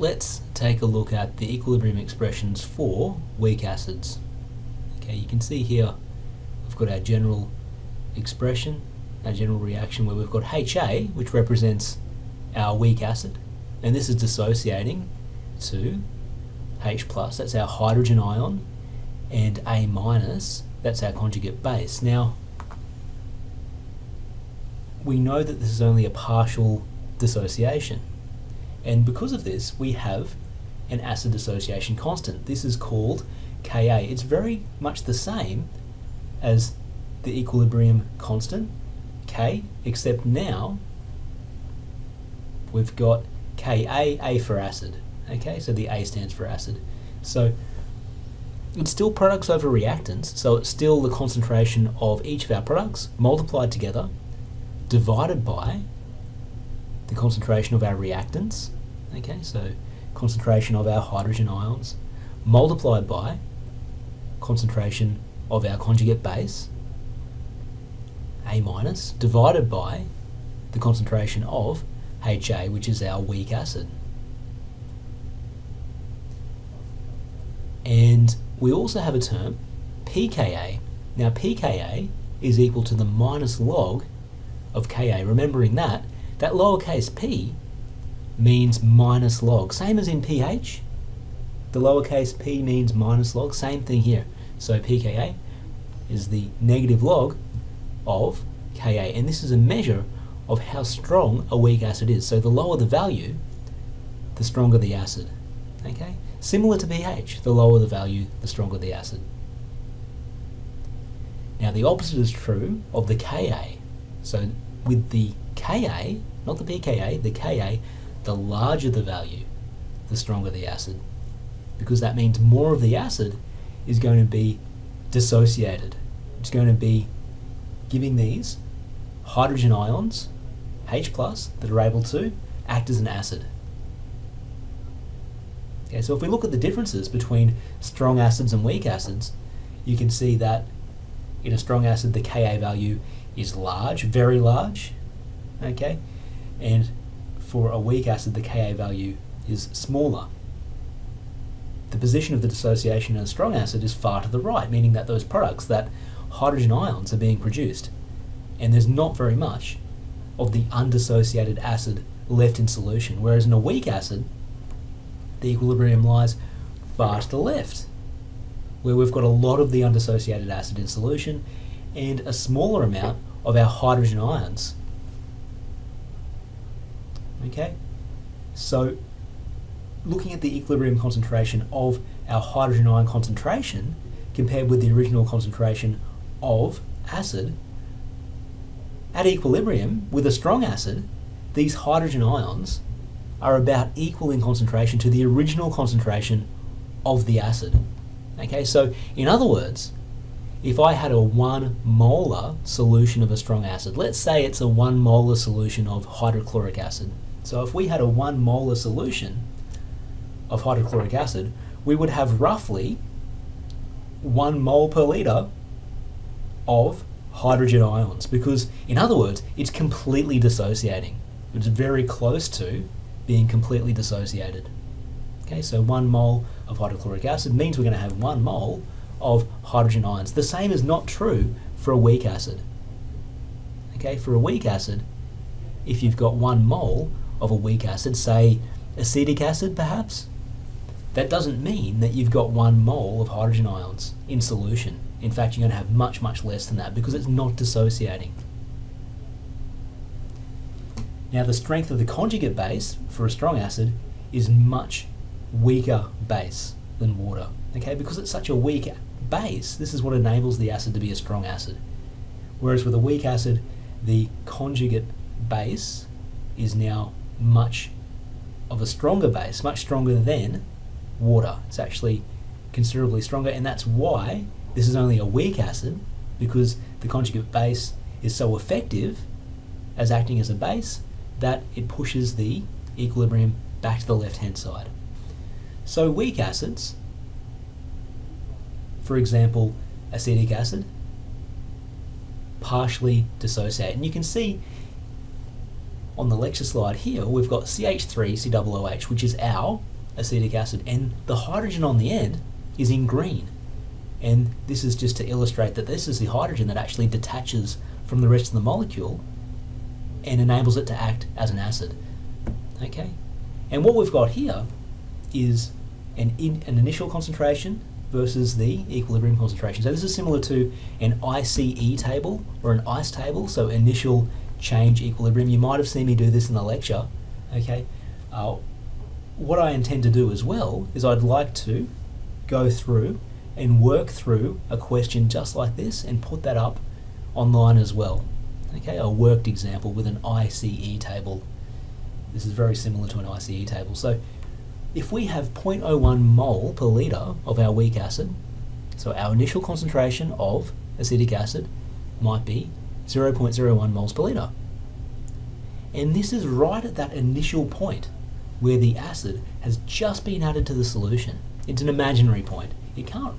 let's take a look at the equilibrium expressions for weak acids. Okay, you can see here we've got our general expression, our general reaction, where we've got HA, which represents our weak acid, and this is dissociating to H+, that's our hydrogen ion, and A-, that's our conjugate base. Now, we know that this is only a partial dissociation, and because of this we have an acid dissociation constant. This is called Ka. It's very much the same as the equilibrium constant K, except now we've got Ka, A for acid. Okay, so the A stands for acid. So it's still products over reactants, so it's still the concentration of each of our products multiplied together, divided by the concentration of our reactants. Okay, so concentration of our hydrogen ions multiplied by concentration of our conjugate base, A-, divided by the concentration of HA, which is our weak acid. And we also have a term, pKa. Now pKa is equal to the minus log of Ka. Remembering that lowercase p means minus log. Same as in pH, the lowercase p means minus log, same thing here. So pKa is the negative log of Ka, and this is a measure of how strong a weak acid is. So the lower the value, the stronger the acid. Okay? Similar to pH, the lower the value, the stronger the acid. Now the opposite is true of the Ka. So with the Ka, not the pKa, the Ka, the larger the value, the stronger the acid. Because that means more of the acid is going to be dissociated. It's going to be giving these hydrogen ions, H+, that are able to act as an acid. Okay, so if we look at the differences between strong acids and weak acids, you can see that in a strong acid the Ka value is large, very large, okay, and for a weak acid the Ka value is smaller. The position of the dissociation in a strong acid is far to the right, meaning that those products, that hydrogen ions, are being produced, and there's not very much of the undissociated acid left in solution, whereas in a weak acid the equilibrium lies far to the left, where we've got a lot of the undissociated acid in solution and a smaller amount of our hydrogen ions. Okay, so looking at the equilibrium concentration of our hydrogen ion concentration compared with the original concentration of acid, at equilibrium with a strong acid, these hydrogen ions are about equal in concentration to the original concentration of the acid. Okay, so in other words, if I had a 1 molar solution of a strong acid, let's say it's a 1 molar solution of hydrochloric acid. So if we had a 1 molar solution of hydrochloric acid, we would have roughly 1 mole per litre of hydrogen ions, because in other words, it's completely dissociating. It's very close to being completely dissociated. Okay, so 1 mole of hydrochloric acid means we're going to have 1 mole of hydrogen ions. The same is not true for a weak acid. Okay, for a weak acid, if you've got 1 mole of a weak acid, say acetic acid perhaps, that doesn't mean that you've got 1 mole of hydrogen ions in solution. In fact, you're going to have much, much less than that because it's not dissociating. Now, the strength of the conjugate base for a strong acid is much weaker base than water. Okay, because it's such a weak base, this is what enables the acid to be a strong acid. Whereas with a weak acid, the conjugate base is now much of a stronger base, much stronger than water. It's actually considerably stronger, and that's why this is only a weak acid, because the conjugate base is so effective as acting as a base that it pushes the equilibrium back to the left-hand side. So weak acids, for example, acetic acid, partially dissociate. And you can see on the lecture slide here, we've got CH3COOH, which is our acetic acid, and the hydrogen on the end is in green. And this is just to illustrate that this is the hydrogen that actually detaches from the rest of the molecule and enables it to act as an acid. Okay? And what we've got here is an initial concentration versus the equilibrium concentration. So this is similar to an ICE table or an ICE table, so initial change equilibrium. You might have seen me do this in the lecture. Okay? What I intend to do as well is I'd like to go through and work through a question just like this and put that up online as well. Okay, a worked example with an ICE table. This is very similar to an ICE table. So if we have 0.01 mole per litre of our weak acid, so our initial concentration of acetic acid might be 0.01 moles per litre. And this is right at that initial point where the acid has just been added to the solution. It's an imaginary point. It can't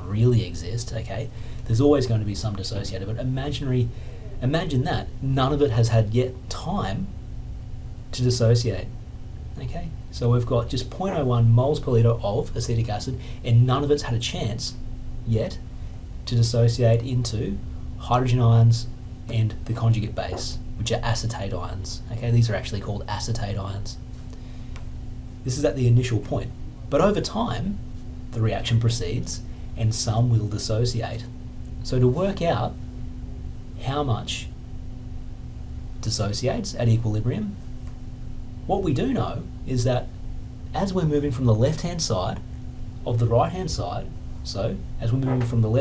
really exist, okay? There's always going to be some dissociated, but imagine that none of it has had yet time to dissociate, okay? So we've got just 0.01 moles per litre of acetic acid, and none of it's had a chance yet to dissociate into hydrogen ions and the conjugate base, which are acetate ions, okay? These are actually called acetate ions. This is at the initial point, but over time, the reaction proceeds and some will dissociate. So to work out how much dissociates at equilibrium, what we do know is that as we're moving from the left-hand side of the right-hand side, so as we're moving from the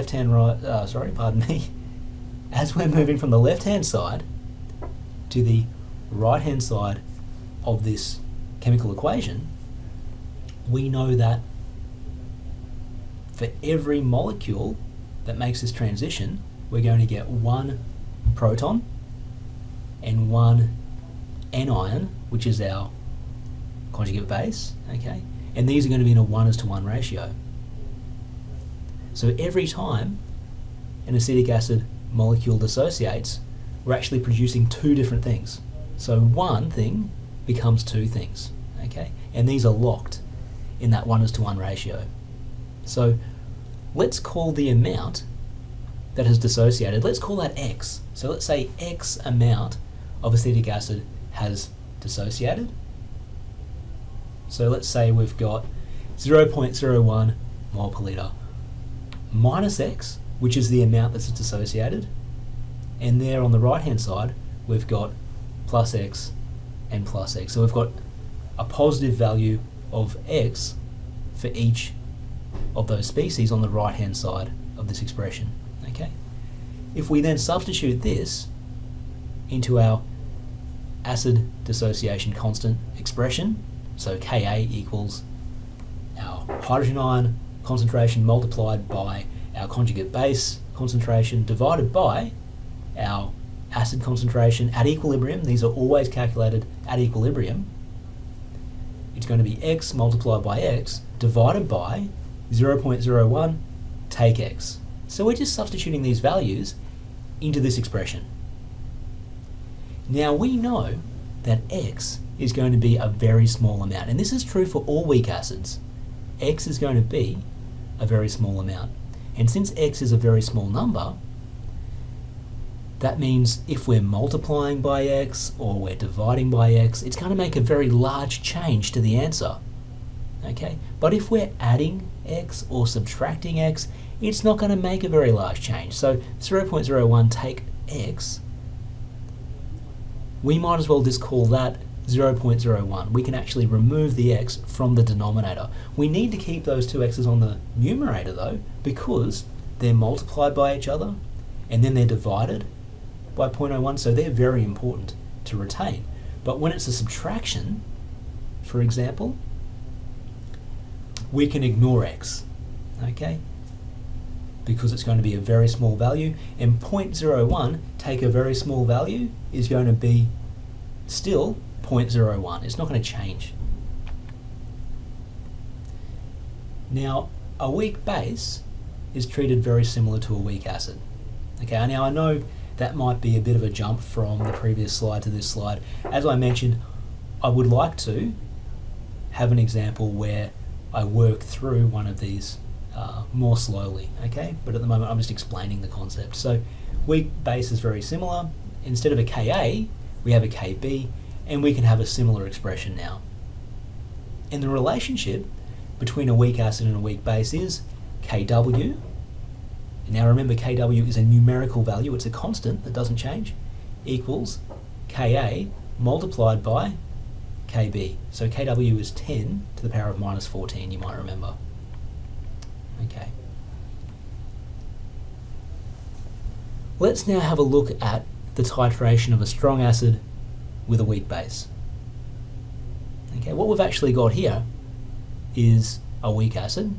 as we're moving from the left-hand side to the right-hand side of this chemical equation, we know that for every molecule that makes this transition, we're going to get one proton and one anion, which is our conjugate base, okay? And these are going to be in a 1:1 ratio. So every time an acetic acid molecule dissociates, we're actually producing two different things. So one thing becomes two things, okay? And these are locked in that 1:1 ratio. So let's call the amount that has dissociated, let's call that X. So let's say X amount of acetic acid has dissociated. So let's say we've got 0.01 mole per litre minus X, which is the amount that's dissociated. And there on the right hand side, we've got plus X and plus X. So we've got a positive value of X for each of those species on the right hand side of this expression. Okay? If we then substitute this into our acid dissociation constant expression, so Ka equals our hydrogen ion concentration multiplied by our conjugate base concentration divided by our acid concentration at equilibrium. These are always calculated at equilibrium. It's going to be X multiplied by X divided by 0.01 take X. So we're just substituting these values into this expression. Now we know that X is going to be a very small amount, and this is true for all weak acids. X is going to be a very small amount. And since X is a very small number, that means if we're multiplying by X or we're dividing by X, it's going to make a very large change to the answer. Okay? But if we're adding X or subtracting X, it's not going to make a very large change. So 0.01 take X, we might as well just call that 0.01. We can actually remove the X from the denominator. We need to keep those two X's on the numerator though, because they're multiplied by each other and then they're divided by 0.01, so they're very important to retain. But when it's a subtraction, for example, we can ignore X, okay? Because it's going to be a very small value, and 0.01 take a very small value is going to be still 0.01. It's not going to change. Now, a weak base is treated very similar to a weak acid. Okay, now I know that might be a bit of a jump from the previous slide to this slide. As I mentioned, I would like to have an example where I work through one of these more slowly, okay? But at the moment I'm just explaining the concept. So weak base is very similar. Instead of a Ka, we have a Kb, and we can have a similar expression now. And the relationship between a weak acid and a weak base is Kw. And now remember, Kw is a numerical value, it's a constant that doesn't change, equals Ka multiplied by Kb. So Kw is 10 to the power of minus 14, you might remember. Okay. Let's now have a look at the titration of a strong acid with a weak base. Okay, what we've actually got here is a weak acid,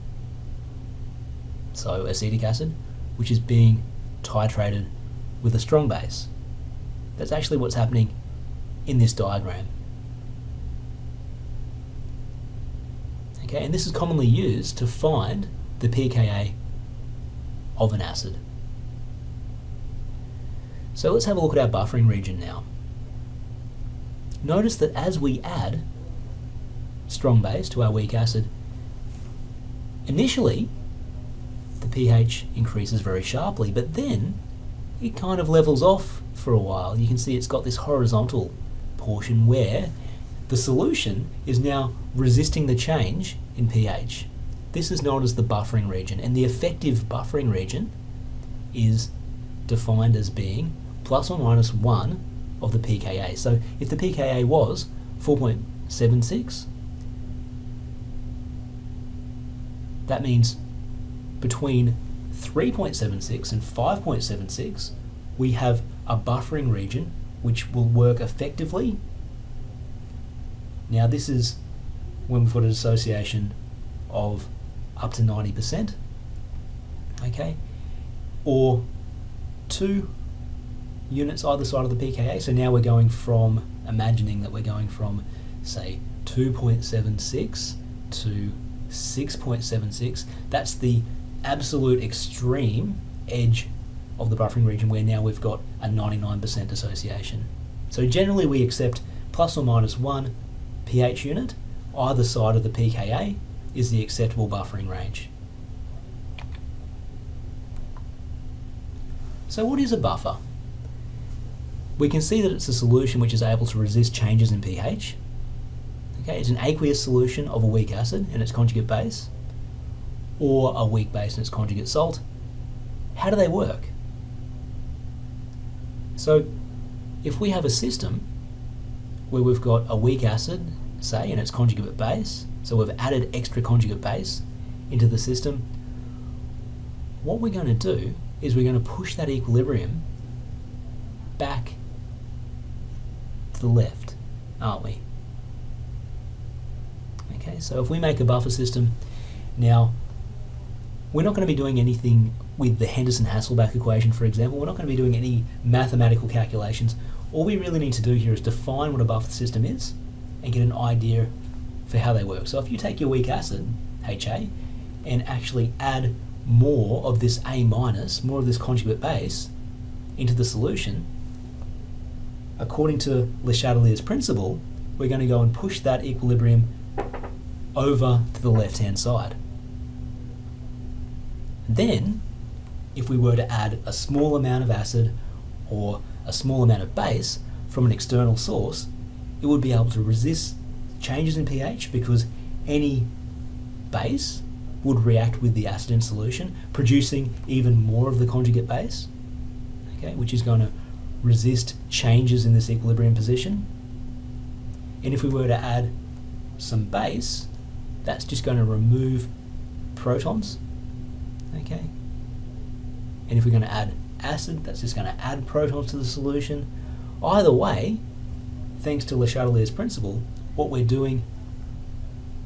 so acetic acid, which is being titrated with a strong base. That's actually what's happening in this diagram. Okay, and this is commonly used to find the pKa of an acid. So let's have a look at our buffering region now. Notice that as we add strong base to our weak acid, initially the pH increases very sharply, but then it kind of levels off for a while. You can see it's got this horizontal portion where the solution is now resisting the change in pH. This is known as the buffering region, and the effective buffering region is defined as being plus or minus 1 of the pKa. So if the pKa was 4.76, that means between 3.76 and 5.76 we have a buffering region which will work effectively. Now this is when we've got a dissociation of up to 90%, okay, or 2 units either side of the pKa. So now we're going from, imagining that we're going from, say, 2.76 to 6.76. That's the absolute extreme edge of the buffering region where now we've got a 99% dissociation. So generally we accept plus or minus 1 pH unit either side of the pKa is the acceptable buffering range. So what is a buffer? We can see that it's a solution which is able to resist changes in pH. Okay, it's an aqueous solution of a weak acid and its conjugate base, or a weak base and its conjugate salt. How do they work? So if we have a system where we've got a weak acid, say, and its conjugate base, so we've added extra conjugate base into the system, what we're going to do is we're going to push that equilibrium back to the left, aren't we? Okay, so if we make a buffer system, now we're not going to be doing anything with the Henderson-Hasselbalch equation, for example. We're not going to be doing any mathematical calculations. All we really need to do here is define what a buffer system is and get an idea for how they work. So if you take your weak acid, HA, and actually add more of this A minus, more of this conjugate base into the solution, according to Le Chatelier's principle, we're going to go and push that equilibrium over to the left-hand side. Then, if we were to add a small amount of acid or a small amount of base from an external source, it would be able to resist changes in pH because any base would react with the acid in solution, producing even more of the conjugate base, okay, which is going to resist changes in this equilibrium position. And if we were to add some base, that's just going to remove protons, okay? And if we're going to add acid, that's just going to add protons to the solution. Either way, thanks to Le Chatelier's principle, what we're doing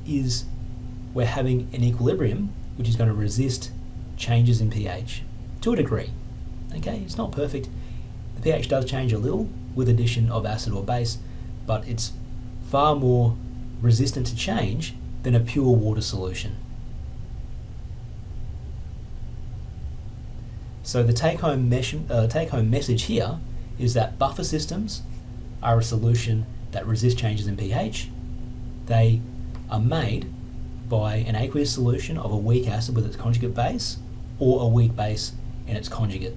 is we're having an equilibrium which is going to resist changes in pH to a degree. Okay, it's not perfect. The pH does change a little with addition of acid or base, but it's far more resistant to change than a pure water solution. So the take-home message here is that buffer systems are a solution that resist changes in pH. They are made by an aqueous solution of a weak acid with its conjugate base, or a weak base and its conjugate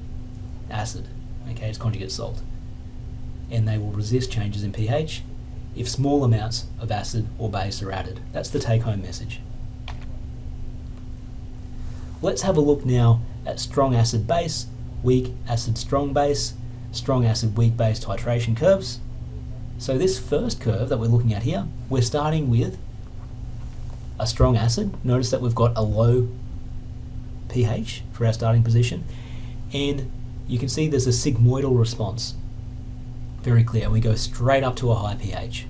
acid, okay, its conjugate salt. And they will resist changes in pH if small amounts of acid or base are added. That's the take-home message. Let's have a look now at strong acid base, weak acid strong base, strong acid weak base titration curves. So this first curve that we're looking at here, we're starting with a strong acid. Notice that we've got a low pH for our starting position, and you can see there's a sigmoidal response. Very clear. We go straight up to a high pH.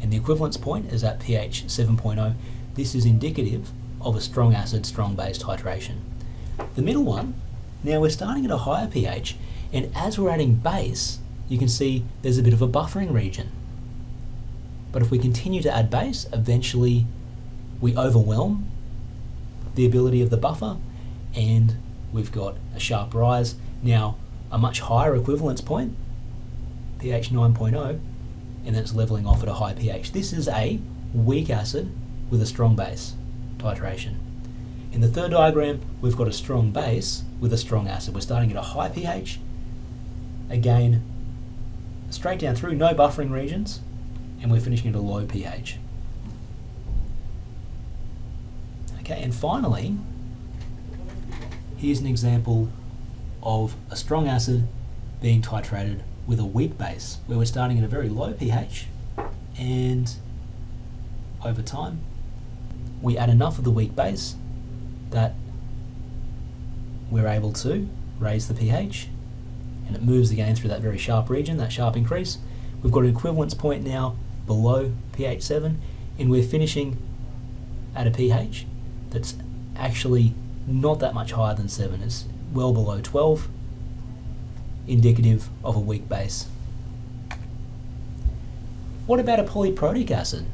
And the equivalence point is at pH 7.0. This is indicative of a strong acid, strong base titration. The middle one, now we're starting at a higher pH, and as we're adding base, you can see there's a bit of a buffering region. But if we continue to add base, eventually we overwhelm the ability of the buffer, and we've got a sharp rise. Now, a much higher equivalence point, pH 9.0, and then it's leveling off at a high pH. This is a weak acid with a strong base titration. In the third diagram, we've got a strong base with a strong acid. We're starting at a high pH, again, straight down through, no buffering regions, and we're finishing at a low pH. Okay, and finally, here's an example of a strong acid being titrated with a weak base, where we're starting at a very low pH, and over time, we add enough of the weak base that we're able to raise the pH, and it moves again through that very sharp region, that sharp increase. We've got an equivalence point now below pH 7, and we're finishing at a pH that's actually not that much higher than 7. It's well below 12, indicative of a weak base. What about a polyprotic acid?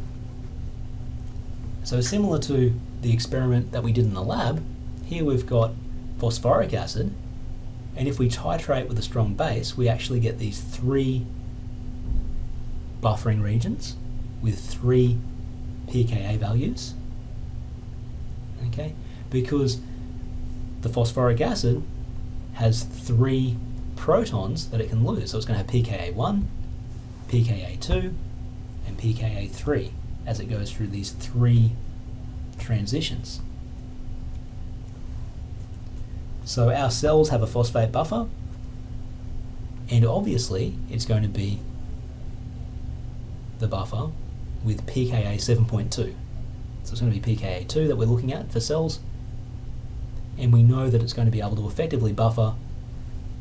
So similar to the experiment that we did in the lab, here we've got phosphoric acid, and if we titrate with a strong base, we actually get these 3 buffering regions with 3 pKa values, okay, because the phosphoric acid has 3 protons that it can lose. So it's going to have pKa1, pKa2, and pKa3 as it goes through these 3 transitions. So our cells have a phosphate buffer, and obviously it's going to be the buffer with pKa 7.2. So it's going to be pKa2 that we're looking at for cells, and we know that it's going to be able to effectively buffer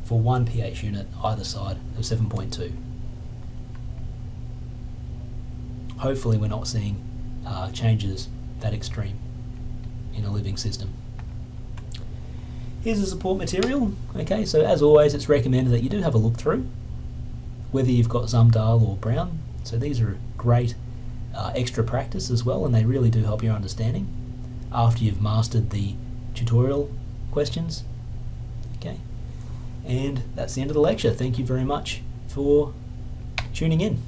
for 1 pH unit either side of 7.2. Hopefully we're not seeing changes that extreme in a living system. Here's the support material. Okay, so as always, it's recommended that you do have a look through, whether you've got Zumdahl or Brown. So these are great extra practice as well, and they really do help your understanding after you've mastered the tutorial questions. Okay, and that's the end of the lecture. Thank you very much for tuning in.